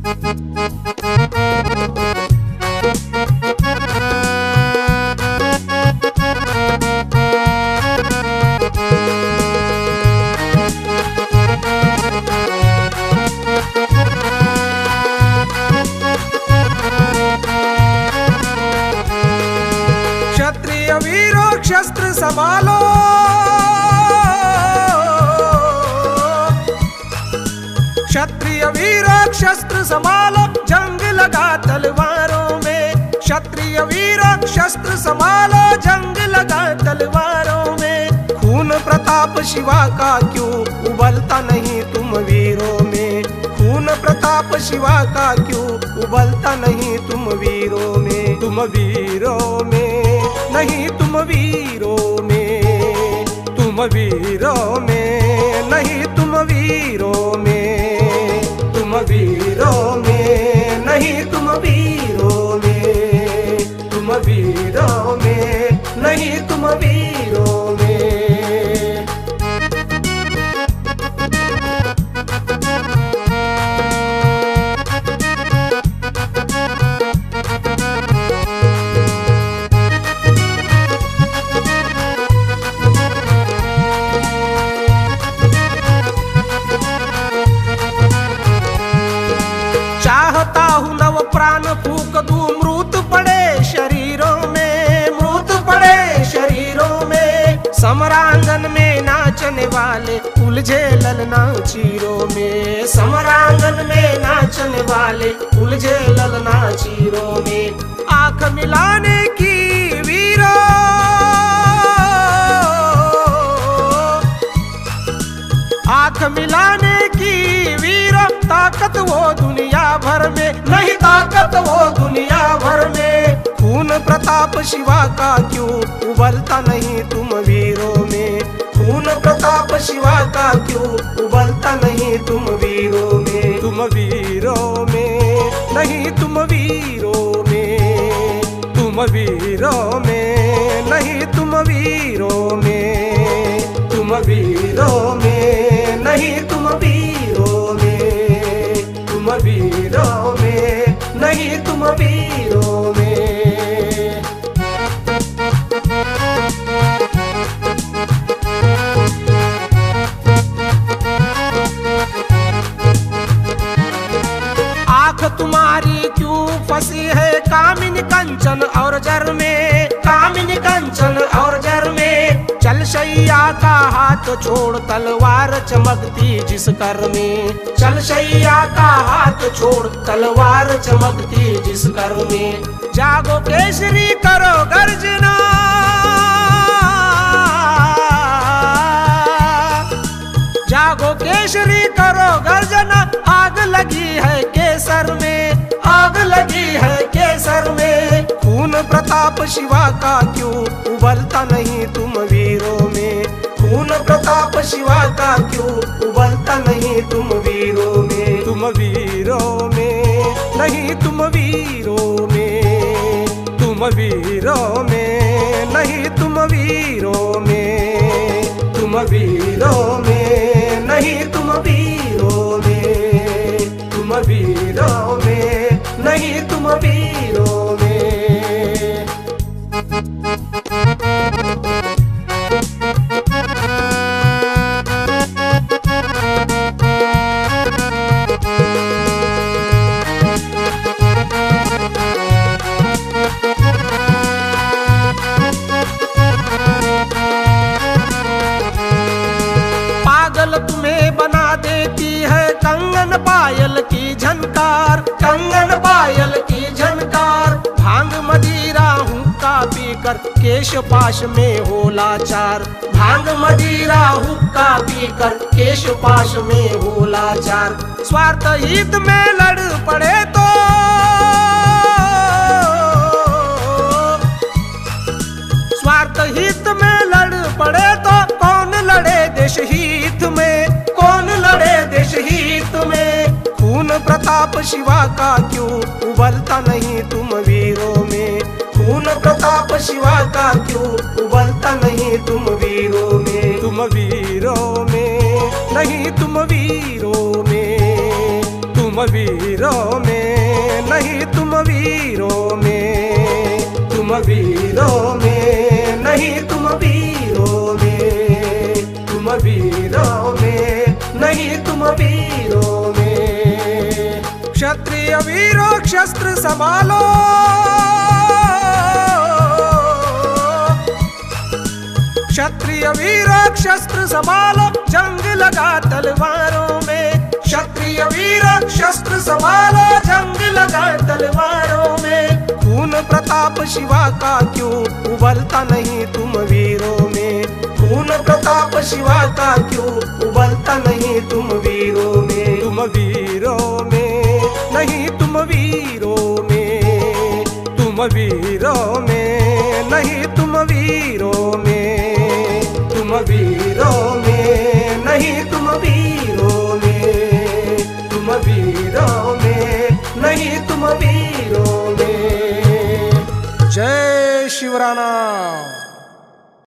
क्षत्रिय वीरों शस्त्र संभालो, क्षत्रिय वीरों शस्त्र संभालो, जंग लगा तलवारों में। क्षत्रिय वीरों शस्त्र संभालो, जंग लगा तलवारों में। खून प्रताप शिवा का क्यों उबलता नहीं तुम वीरों में। खून प्रताप शिवा का क्यों उबलता नहीं तुम वीरों में। तुम वीरों में नहीं, तुम वीरों में, तुम वीरों में नहीं, तुम वीरों में, तुम वीरों में नहीं, तुम वीरों में, तुम वीरों में नहीं, तुम वीरों में। चाहता हूँ नव प्राण फूक दूं, मृत पड़े शरीरों में, मृत पड़े शरीरों में। समरांगन में नाचने वाले उलझे ललना चीरों में। समरांगन में नाचने वाले उलझे ललना चीरों में। आंख मिलाने की वीरों, आंख मिलाने की वीरों, ताकत वो दुनिया भर में नहीं, ताकत वो दुनिया भर में। खून प्रताप शिवा का क्यों उबलता नहीं तुम वीरों में। खून प्रताप शिवा का क्यों उबलता नहीं तुम वीरों में। तुम वीरों में नहीं, तुम वीरों में, तुम वीरों में नहीं, तुम वीरों में, तुम वीरों में नहीं, तुम वीरों में, तुम वीरों में नहीं, तुम वीरों में। आंख तुम्हारी क्यों फंसी है कामिनी कंचन और जर में, कामिनी कंचन और जर में। चल शैया का हाथ छोड़, तलवार चमकती जिस कर में। चल शैया का हाथ छोड़, तलवार चमकती जिस कर में। जागो केसरी करो गर्जना, जागो केसरी करो गर्जना। आग लगी है केसर में, आग लगी है केसर में। खून प्रताप शिवा का क्यों उबलता नहीं तुम वीरों में। खून प्रताप शिवा का क्यों उबलता नहीं तुम वीरों में। तुम वीरों में नहीं, तुम वीरों में, तुम वीरों में नहीं, तुम वीरों में, तुम वीरों में नहीं, तुम वीरों में, तुम वीरों में नहीं, तुम वीरों में। पागल तुम्हें बना देती है कंगन पायल की झनकार, कंगन पायल की झनकार। भांग मदिरा हुक्का पीकर केश पाश में हो लाचार। भांग मदिरा हुक्का पीकर केश पाश में हो लाचार। स्वार्थ हित में लड़ पड़े तो, स्वार्थ हित में लड़ पड़े तो कौन लड़े देश हित में, कौन लड़े देश हित में। खून प्रताप शिवा का क्यों उबलता नहीं तुम वीरों में। खून प्रताप शिवा का क्यों उबलता नहीं तुम वीरों में। तुम वीरों में नहीं, तुम वीरों में, तुम तुम वीरों में नहीं तुम वीरों में, तुम वीरों में नहीं तुम वीरों में, तुम वीरों में नहीं तुम वीरों में। क्षत्रिय वीरों शस्त्र संभालो, क्षत्रिय वीरों शस्त्र संभालो, जंग लगा तलवारों में। क्षत्रिय वीरों शस्त्र संभालो, जंग लगा तलवारों में। खून प्रताप शिवा का क्यों उबलता नहीं तुम वीरों में, खून प्रताप शिवा का क्यों उबलता नहीं तुम वीरों में। तुम वीरों में नहीं तुम वीरों में, तुम वीरों में नहीं तुम वीरों में, तुम वीरों में नहीं तुम वीरों में, तुम वीरों में नहीं तुम वीरों में। जय शिवराना।